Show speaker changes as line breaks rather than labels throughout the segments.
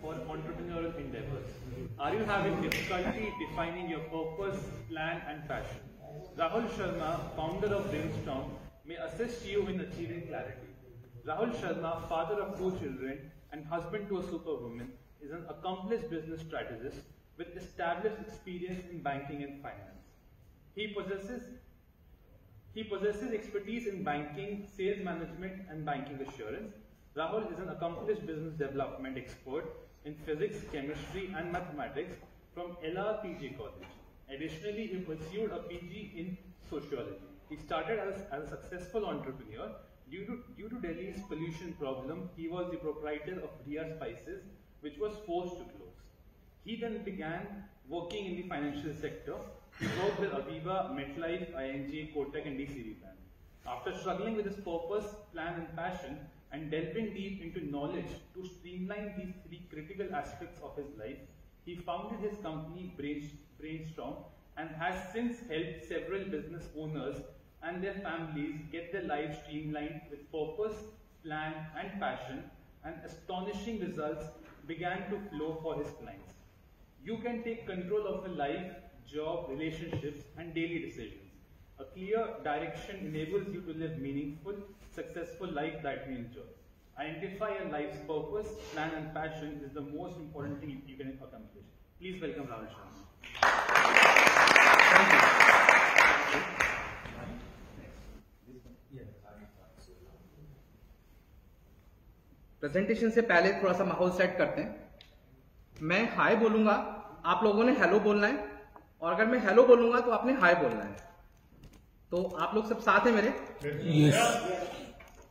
or entrepreneurial endeavors? Are you having difficulty defining your purpose, plan and passion? Rahul Sharma, founder of Brainstorm, may assist you in achieving clarity. Rahul Sharma, father of 2 children and husband to a superwoman, is an accomplished business strategist with established experience in banking and finance. He possesses expertise in banking, sales management and banking assurance. Rahul is an accomplished business development expert in physics, chemistry and mathematics from LRPG College. Additionally, he pursued a PG in sociology. He started as a successful entrepreneur. Due to Delhi's pollution problem, he was the proprietor of Ria Spices, which was forced to close. He then began working in the financial sector. He worked with Aviva, MetLife, ING, Kotak and DCB Bank. After struggling with his purpose, plan and passion and delving deep into knowledge to streamline these 3 critical aspects of his life, he founded his company Brainstorm and has since helped several business owners and their families get their lives streamlined with purpose, plan and passion, and astonishing results began to flow for his clients. You can take control of your life, job, relationships and daily decisions. A clear direction enables you to live meaningful, successful life that you enjoy. Identify your life's purpose, plan and passion is the most important thing you can accomplish. Please welcome Rahul Sharma.
Presentation से पहले थोड़ा सा माहौल set करते हैं। मैं हाय बोलूंगा, आप लोगों ने हेलो बोलना है, और अगर मैं हेलो बोलूंगा तो आपने हाय बोलना है। तो आप लोग सब साथ हैं मेरे?
यस।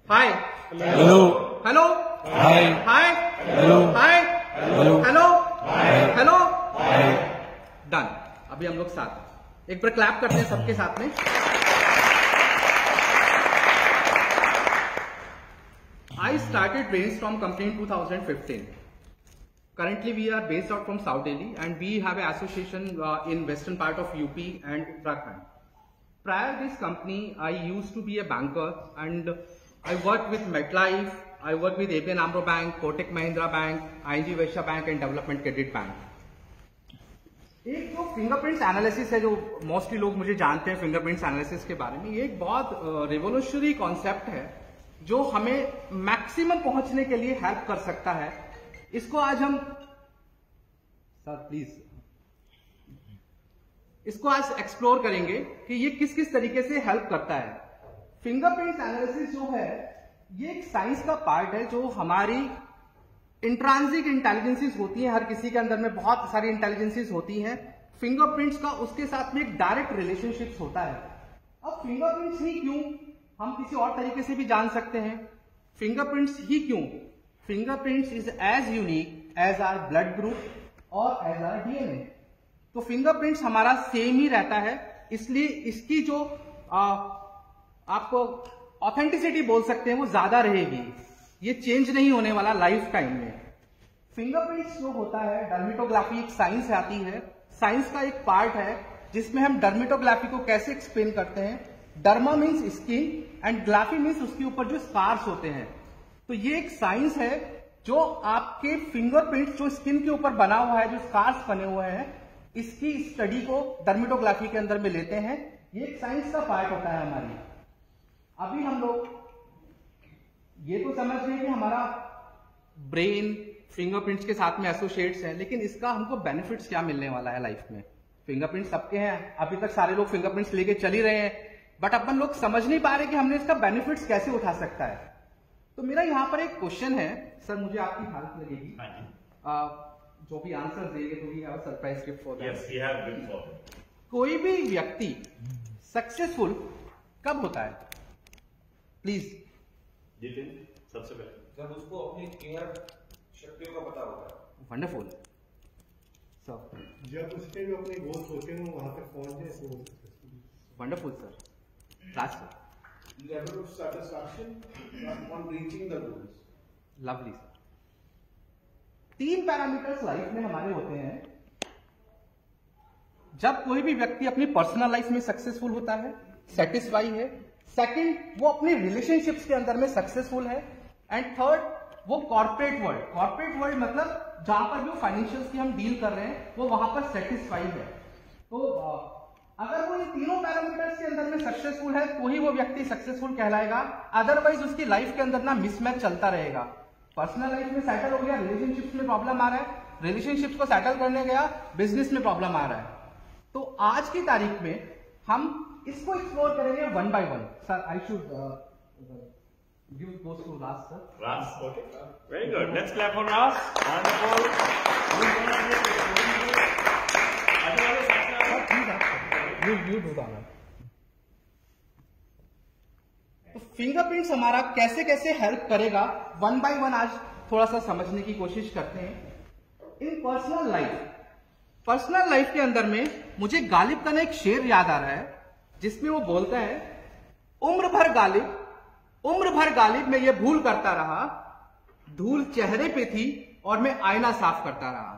हाय,
हेलो,
हेलो,
हाय,
हाय,
हेलो,
हाय,
हेलो,
हेलो,
हाय,
हेलो,
हाय।
डन। अभी हम लोग साथ हैं। एक बार क्लैप करते हैं सबके साथ में। I started Brainstorm company in 2015. Currently, we are based out from South Delhi, and we have an association in western part of UP and Uttarakhand. Prior to this company, I used to be a banker, and I worked with MetLife, I worked with ABN AMRO Bank, Kotak Mahindra Bank, ING Vysya Bank, and Development Credit Bank. एक जो fingerprints analysis है, जो mostly लोग मुझे जानते हैं fingerprints analysis के बारे में, ये एक बहुत रिवोल्यूशनरी कॉन्सेप्ट है जो हमें मैक्सिमम पहुंचने के लिए हेल्प कर सकता है। इसको आज हम इसको आज एक्सप्लोर करेंगे कि ये किस किस तरीके से हेल्प करता है। फिंगरप्रिंट एनालिसिस जो है, ये एक साइंस का पार्ट है जो हमारी इंट्रांसिक इंटेलिजेंसीज होती है। हर किसी के अंदर में बहुत सारी इंटेलिजेंसीज होती हैं। फिंगरप्रिंट्स का उसके साथ में एक डायरेक्ट रिलेशनशिप होता है। अब फिंगरप्रिंट्स ही क्यों, हम किसी और तरीके से भी जान सकते हैं। फिंगरप्रिंट्स ही क्यों? Fingerprints is as unique as our blood group और एज आवर डीएनए। तो फिंगरप्रिंट्स हमारा सेम ही रहता है, इसलिए इसकी जो आपको ऑथेंटिसिटी बोल सकते हैं वो ज्यादा रहेगी। ये चेंज नहीं होने वाला लाइफ टाइम में। फिंगरप्रिंट्स जो होता है, डर्मेटोग्राफी एक साइंस आती है, साइंस का एक पार्ट है जिसमें हम डर्मेटोग्राफी को कैसे एक्सप्लेन करते हैं। Derma means skin and graphy means उसके ऊपर जो स्कार्स होते हैं। तो ये एक साइंस है जो आपके फिंगरप्रिंट जो स्किन के ऊपर बना हुआ है, जो स्कार्स बने हुए हैं, इसकी स्टडी को डर्मेटोग्राफी के अंदर में लेते हैं। ये एक साइंस का पार्ट होता है हमारी। अभी हम लोग ये तो समझ रहे हैं कि हमारा ब्रेन फिंगरप्रिंट्स के साथ में एसोसिएट्स है, लेकिन इसका हमको बेनिफिट्स क्या मिलने वाला है लाइफ में। फिंगरप्रिंट्स सबके हैं, अभी तक सारे लोग फिंगरप्रिंट्स लेके चल ही रहे हैं, बट अपन लोग समझ नहीं पा रहे कि हमने इसका बेनिफिट्स कैसे उठा सकता है। तो मेरा यहां पर एक क्वेश्चन है सर, मुझे आपकी हेल्प लगेगी। जो भी आंसर देंगे तो we have a surprise gift for that. Yes, we have gift for that. कोई भी व्यक्ति सक्सेसफुल कब होता है? प्लीज
जितिन, सबसे पहले
जब उसको अपनी केयर शक्तियों का पता होता है।
Wonderful sir.
जब उसके जो अपने गोल सोचे हैं वहां तक पहुंच जाए तो
wonderful sir. Last sir,
level of satisfaction on reaching the goals.
Lovely sir. 3 parameters life में हमारे होते हैं जब कोई भी व्यक्ति अपनी पर्सनल लाइफ में सक्सेसफुल होता है, सेटिस्फाई है। सेकंड, वो अपने रिलेशनशिप्स के अंदर में सक्सेसफुल है। एंड थर्ड, वो कॉर्पोरेट वर्ल्ड मतलब जहां पर जो फाइनेंशियल्स की हम डील कर रहे हैं वो वहां पर सेटिस्फाइड है। तो अगर वो इन तीनों पैरामीटर्स के अंदर में सक्सेसफुल है तो ही वो व्यक्ति सक्सेसफुल कहलाएगा, अदरवाइज उसकी लाइफ के अंदर ना मिसमैच चलता रहेगा। पर्सनल लाइफ में सेटल हो गया, रिलेशनशिप्स में प्रॉब्लम आ रहा है, रिलेशनशिप्स को सेटल करने गया, बिजनेस में प्रॉब्लम आ रहा है। तो आज की तारीख में हम इसको एक्सप्लोर करेंगे one by one. Sir I should give goes to Raj sir.
Ras, okay. Very good. Let's clap for Ras. Wonderful.
You do that. तो फिंगरप्रिंट्स हमारा कैसे कैसे हेल्प करेगा वन बाय वन आज थोड़ा सा समझने की कोशिश करते हैं। इन पर्सनल लाइफ के अंदर में मुझे गालिब का ना एक शेर याद आ रहा है जिसमें वो बोलता है, उम्र भर गालिब मैं ये भूल करता रहा, धूल चेहरे पे थी और मैं आईना साफ करता रहा।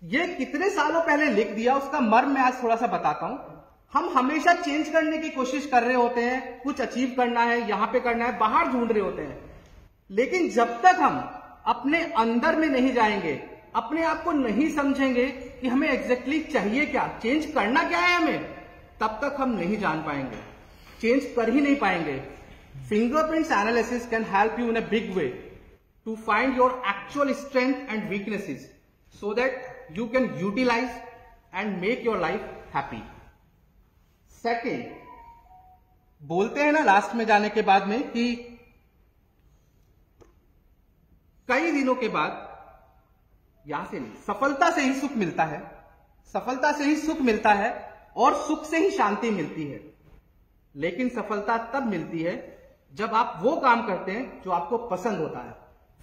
ये कितने सालों पहले लिख दिया, उसका मर्म मैं आज थोड़ा सा बताता हूं। हम हमेशा चेंज करने की कोशिश कर रहे होते हैं, कुछ अचीव करना है, यहां पे करना है, बाहर ढूंढ रहे होते हैं, लेकिन जब तक हम अपने अंदर में नहीं जाएंगे, अपने आप को नहीं समझेंगे कि हमें एग्जैक्टली चाहिए क्या, चेंज करना क्या है हमें, तब तक हम नहीं जान पाएंगे, चेंज कर ही नहीं पाएंगे। Fingerprints analysis can help you in a big way to find your actual strength and weaknesses so that you can utilize and make your life happy. Second, बोलते हैं ना लास्ट में जाने के बाद में कि कई दिनों के बाद, यहां से नहीं, सफलता से ही सुख मिलता है, सफलता से ही सुख मिलता है और सुख से ही शांति मिलती है। लेकिन सफलता तब मिलती है जब आप वो काम करते हैं जो आपको पसंद होता है।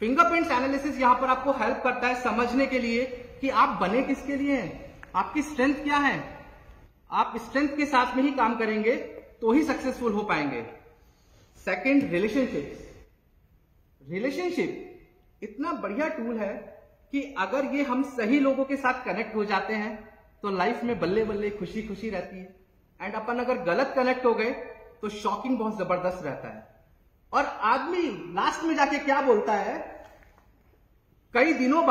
फिंगरप्रिंट्स एनालिसिस यहां पर आपको हेल्प करता है समझने के लिए कि आप बने किसके लिए हैं, आपकी स्ट्रेंथ क्या है। आप स्ट्रेंथ के साथ में ही काम करेंगे तो ही सक्सेसफुल हो पाएंगे। सेकंड, रिलेशनशिप इतना बढ़िया टूल है कि अगर ये हम सही लोगों के साथ कनेक्ट हो जाते हैं तो लाइफ में बल्ले बल्ले खुशी खुशी रहती है, एंड अपन अगर गलत कनेक्ट हो गए तो शॉकिंग बहुत जबरदस्त रहता है। और आदमी लास्ट में जाके क्या बोलता है, कई दिनों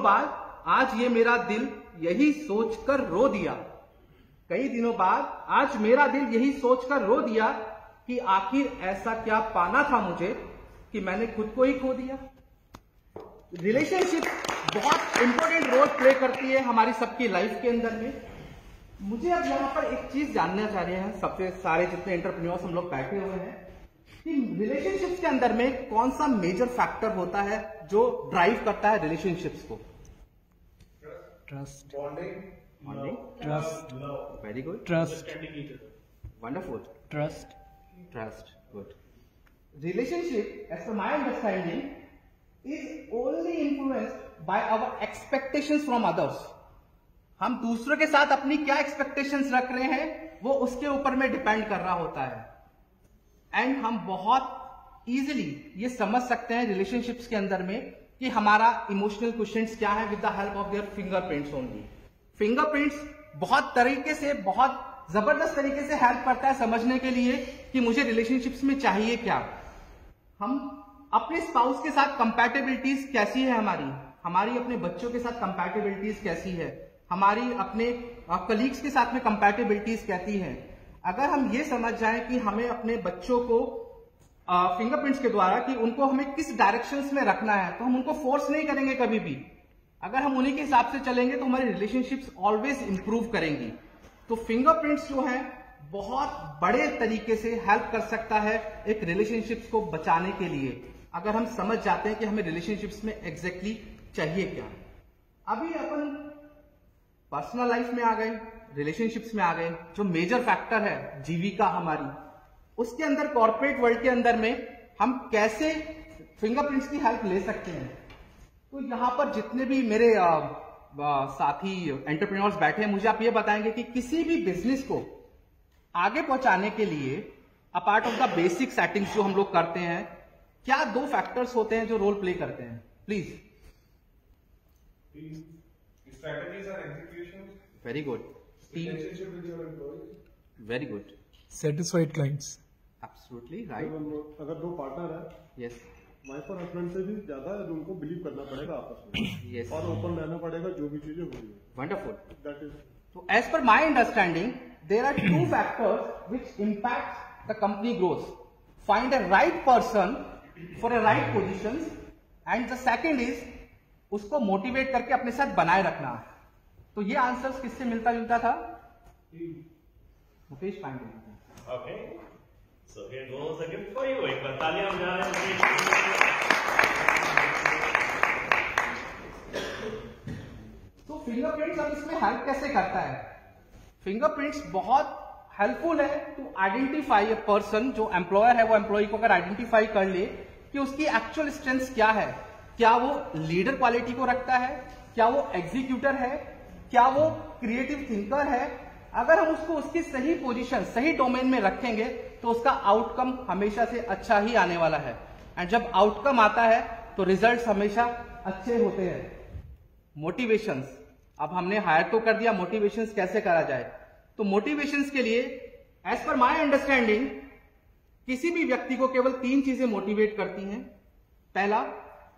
बाद आज ये मेरा दिल यही सोचकर रो दिया, कई दिनों बाद आज मेरा दिल यही सोचकर रो दिया कि आखिर ऐसा क्या पाना था मुझे कि मैंने खुद को ही खो दिया। रिलेशनशिप बहुत इंपॉर्टेंट रोल प्ले करती है हमारी सबकी लाइफ के अंदर में। मुझे अब यहां पर एक चीज जानना चाह रहे हैं सबसे सारे जितने एंटरप्रेन्योर्स हम लोग बैठे हुए हैं कि रिलेशनशिप्स के अंदर में कौन सा मेजर फैक्टर होता है जो ड्राइव करता है रिलेशनशिप्स को।
Trust.
Bonding.
Trust.
Very good,
Trust.
Wonderful,
Trust.
Good. Relationship as पर my understanding is only influenced by our expectations from others. हम दूसरों के साथ अपनी क्या एक्सपेक्टेशंस रख रहे हैं वो उसके ऊपर में डिपेंड कर रहा होता है। एंड हम बहुत इजीली ये समझ सकते हैं रिलेशनशिप्स के अंदर में कि हमारा इमोशनल क्वेश्चंस क्या है with the help of their fingerprints only. Fingerprints बहुत तरीके से, बहुत जबरदस्त तरीके से हेल्प करता है समझने के लिए कि मुझे रिलेशनशिप्स में चाहिए क्या। हम अपने स्पाउस के साथ कंपैटिबिलिटीज कैसी है, हमारी अपने बच्चों के साथ कंपैटिबिलिटीज कैसी है, हमारी अपने कलीग्स के साथ में कंपैटिबिलिटीज कैसी है। अगर हम ये समझ जाएं कि हमें अपने बच्चों को फिंगरप्रिंट्स के द्वारा कि उनको हमें किस डायरेक्शंस में रखना है, तो हम उनको फोर्स नहीं करेंगे कभी भी। अगर हम उन्हीं के हिसाब से चलेंगे तो हमारी रिलेशनशिप्स ऑलवेज इंप्रूव करेंगी। तो फिंगरप्रिंट्स जो है बहुत बड़े तरीके से हेल्प कर सकता है एक रिलेशनशिप्स को बचाने के लिए, अगर हम समझ जाते हैं कि हमें रिलेशनशिप्स में एग्जैक्टली चाहिए क्या। अभी अपन पर्सनल लाइफ में आ गए, रिलेशनशिप्स में आ गए, जो मेजर फैक्टर है जीविका हमारी, उसके अंदर कॉर्पोरेट वर्ल्ड के अंदर में हम कैसे फिंगरप्रिंट्स की हेल्प ले सकते हैं। तो यहां पर जितने भी मेरे साथी एंटरप्रेन्योर्स बैठे हैं, मुझे आप ये बताएंगे कि किसी भी बिजनेस को आगे पहुंचाने के लिए apart of the basic settings जो हम लोग करते हैं, क्या 2 फैक्टर्स होते हैं जो रोल प्ले करते हैं, please.
Strategies and execution.
Very good.
Relationship with your employees.
Very good,
Satisfied clients.
Absolutely right,
अगर 2 पार्टनर है,
यस,
वाइफ और हस्बैंड से भी ज्यादा उनको बिलीव करना पड़ेगा आपस में
Yes.
और ओपन रहना पड़ेगा जो भी चीजें हो रही है
wonderful.
That is
So as per my understanding, there are two factors which impact the company growth. Find a right person for a right positions, and the second is उसको मोटिवेट करके अपने साथ बनाए रखना। तो ये आंसर्स किससे मिलता जुलता था? Mukesh Pandey.
Okay. So here goes a gift for you. एक बार तालियां बजा रहे हैं।
तो फिंगरप्रिंट्स अब इसमें हेल्प कैसे करता है? फिंगरप्रिंट्स बहुत हेल्पफुल है टू आइडेंटिफाई अ पर्सन। जो एम्प्लॉयर है वो एम्प्लॉय को अगर आइडेंटिफाई कर ले कि उसकी एक्चुअल स्ट्रेंथ क्या है, क्या वो लीडर क्वालिटी को रखता है, क्या वो एग्जीक्यूटर है, क्या वो क्रिएटिव थिंकर है। अगर हम उसको उसकी सही पोजीशन, सही डोमेन में रखेंगे तो उसका आउटकम हमेशा से अच्छा ही आने वाला है। एंड जब आउटकम आता है तो रिजल्ट्स हमेशा अच्छे होते हैं। मोटिवेशंस, अब हमने हायर तो कर दिया, मोटिवेशंस कैसे करा जाए? तो मोटिवेशंस के लिए एज पर माय अंडरस्टैंडिंग किसी भी व्यक्ति को केवल 3 चीजें मोटिवेट करती हैं। पहला,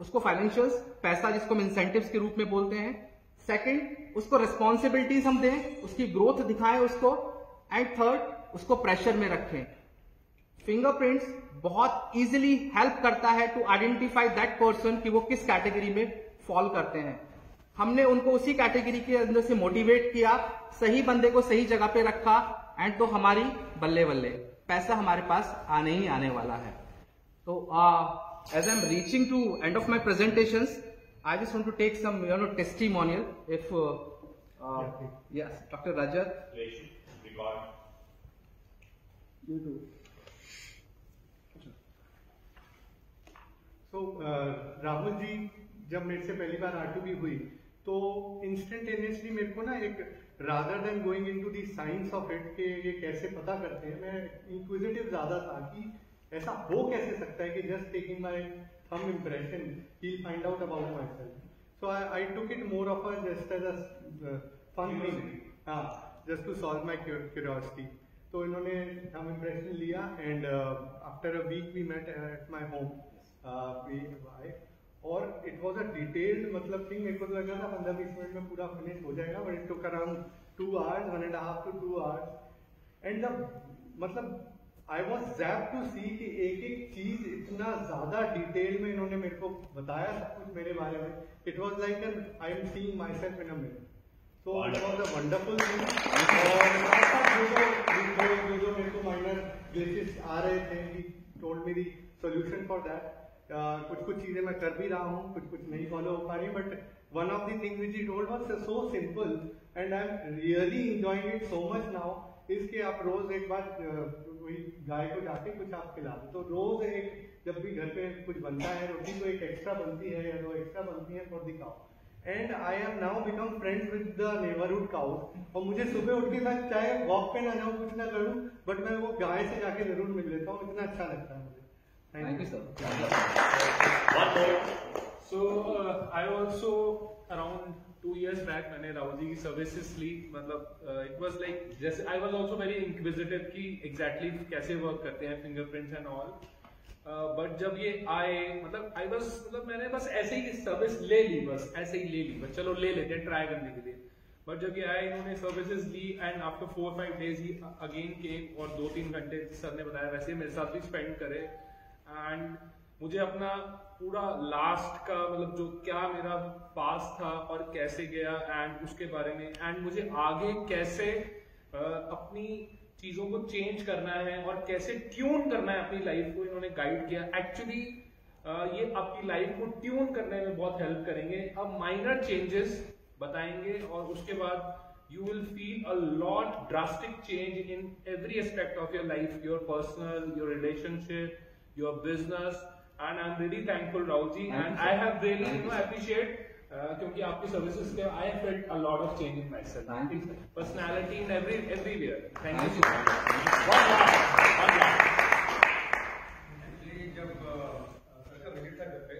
उसको फाइनेंशियल्स, पैसा जिसको हम इंसेंटिव्स के रूप में बोलते हैं। सेकंड, उसको रिस्पॉन्सिबिलिटीज हम दें, उसकी ग्रोथ दिखाएं उसको। एंड थर्ड, उसको प्रेशर में रखें। फिंगरप्रिंट्स बहुत इजीली हेल्प करता है टू आइडेंटिफाई दैट पर्सन कि वो किस कैटेगरी में फॉल करते हैं। हमने उनको उसी कैटेगरी के अंदर से मोटिवेट किया, सही बंदे को सही जगह पे रखा, एंड तो हमारी बल्ले बल्ले पैसा हमारे पास आने ही आने वाला है। तो as I'm reaching to end of my presentations, I just want to take some testimonial. If yes, Dr. Rajat.
Record.
you do
So, Rahul ji जब मेरे से पहली बार R2B हुई तो इंस्टेंटेनियसली मेरे को ना एक rather than going into the science of it के ये कैसे पता करते हैं, मैं इंक्विजिटिव ज्यादा था कि ऐसा हो कैसे सकता है कि just taking my thumb impression ही find out about myself. So I took it more of a just as a fun thing, हाँ, just to solve my curiosity. तो इन्होंने थंब इंप्रेशन लिया and after a week we met at my home और it was a detailed मतलब thing. मेरे को तो लग रहा था 15-20 मिनट में पूरा फिनिश हो जाएगा, but it took around 2 hours, 1.5 to 2 hours। And जब मतलब आई वॉज ज़ैप टू सी कि एक एक चीज इतना ज्यादा डिटेल में इन्होंने मेरे को बताया सब कुछ मेरे बारे में। It was like I am seeing my self in a mirror. So it was a wonderful thing. और जो मेरे को माइनर ग्लिचेस आ रहे थे, he told me the solution for that. कुछ चीजें मैं कर भी रहा हूँ, कुछ नहीं फॉलो हो पा रही, but one of the things which he told was so simple and I am really enjoying it so much now, इसके आप रोज एक बार कोई गाय को जाके कुछ आप खिला दो। तो रोज एक जब भी घर पे कुछ बनता है, रोटी तो एक एक्स्ट्रा बनती है या 2 एक्स्ट्रा बनती है for the cow. And I have now become friends with the neighbourhood cows. और मुझे सुबह उठ के मैं चाहे वॉक पे ना जाऊँ, कुछ ना करूँ, बट मैं वो गाय से जाके जरूर मिल लेता हूँ, इतना अच्छा लगता है मुझे।
Thank you, sir.
One more.
So I also around 2 years back मैंने राहुल जी की सर्विसेज ली। मतलब it was like जैसे I was also very inquisitive कि exactly कैसे वर्क करते हैं फिंगरप्रिंट्स एंड ऑल। बट जब ये आए मतलब मैंने बस ऐसे ही सर्विस ले ली, बस ऐसे ही ले ली, बस चलो ले लेते हैं ट्राई करने के लिए। बट जब ये आए, इन्होंने सर्विसेज ली एंड आफ्टर 4-5 days ही अगेन केम और 2-3 घंटे सर ने बताया वैसे मेरे साथ भी स्पेंड करे। एंड मुझे अपना पूरा लास्ट का मतलब जो क्या मेरा पास था और कैसे गया एंड उसके बारे में, एंड मुझे आगे कैसे अपनी चीजों को चेंज करना है और कैसे ट्यून करना है अपनी लाइफ को, इन्होंने गाइड किया। एक्चुअली ये आपकी लाइफ को ट्यून करने में बहुत हेल्प करेंगे। अब माइनर चेंजेस बताएंगे और उसके बाद you will feel a lot drastic change in every aspect of your life, your personal, your relationship, your business, and I'm really thankful Rahul ji, and I have really appreciate क्योंकि आपकी services के I have felt a lot of change in myself,
Thank you, sir.
personality in everywhere. Thank
Thank
you so
you.
much. One last.
Actually जब sir का visit था घर पे,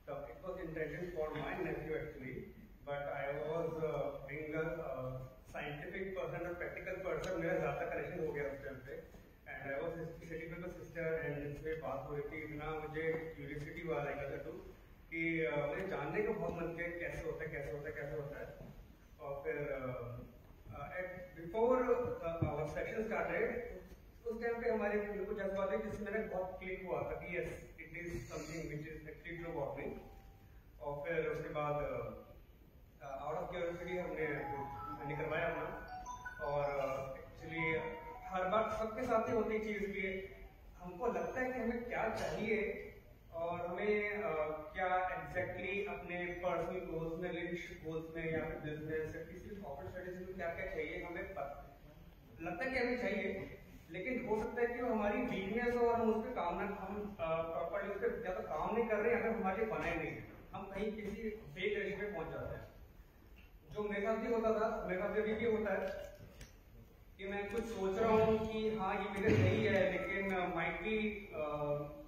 तब it was intended for my Neiphiu actually, but I was being a scientific person और practical person, मेरा ज्यादा connection हो गया उस टाइम पे। And I was sitting with the sister and इसमें बात बात हो रही थी, इतना मुझे क्यूरियोसिटी हुआ लाइक टू कि मुझे जानने का बहुत मन किया कैसे होता है। और फिर बिफोर आवर सेशन स्टार्टेड उस टाइम पे हमारे कुछ ऐसी बात है जिससे मेरा बहुत क्लिक हुआ था कि yes it is something which is actually true about me. और फिर उसके बाद आउट ऑफ क्यूरियोसिटी हमने करवाया अपना। और एक्चुअली हर बार सबके साथ ही होती चीज कि हमको लगता है कि हमें क्या चाहिए और हमें क्या एग्जैक्टली अपने पर्सनल गोल्स में, रिलेशनशिप गोल्स में या फिर बिजनेस या किसी कॉर्पोरेट स्ट्रेटेजी में क्या क्या चाहिए हमें लगता है कि हमें चाहिए। लेकिन हो सकता है कि वो हमारी वीकनेस और हम उस पर काम हम प्रॉपर्ली उस पर ज्यादा काम नहीं कर रहे हैं, हमें हमारे लिए बनाए नहीं, हम कहीं किसी फेक रेशियो पे पहुंच जाते हैं। जो मेरे साथ भी होता था, मेरे साथ भी होता है कि मैं कुछ सोच रहा हूँ कि हाँ ये मेरे सही है, लेकिन माइट बी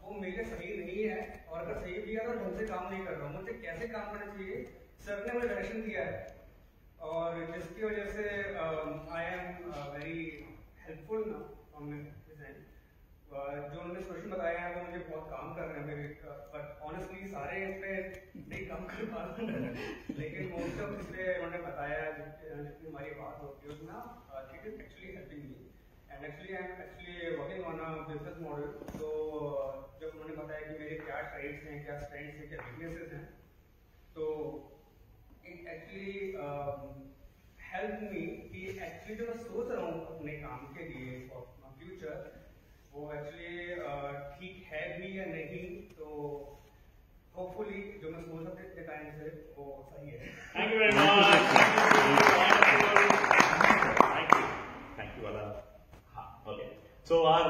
वो मेरे सही नहीं है, और अगर सही भी है तो ढंग से काम नहीं कर रहा हूँ। मुझे कैसे काम करना चाहिए सर ने मुझे डायरेक्शन दिया है, और जिसकी वजह से आई एम वेरी हेल्पफुल ना ऑन दिस एंड। जो उन्होंने सोल्यूशन बताया है वो मुझे बहुत काम कर रहे हैं मेरे, बट ऑनेस्टली सारे इस पे नहीं काम कर पा रहे हैं, लेकिन मोस्ट ऑफ इस पे उन्होंने बताया जितनी हमारी बात होती है उसमें it is actually helping me and actually I am actually working on a business model. तो जब उन्होंने बताया कि मेरे क्या ट्राइड्स हैं, क्या स्ट्रेंथ्स हैं, क्या वीकनेसेस हैं, तो इट एक्चुअली हेल्प मी कि एक्चुअली जो मैं सोच रहा हूँ अपने काम के लिए फॉर माय फ्यूचर वो एक्चुअली ठीक है भी या नहीं। तो होपफुली जो मैं सोच रहा था टाइम से वो सही है।
Thank you very much. Thank you. Thank you, Wala. Okay. So our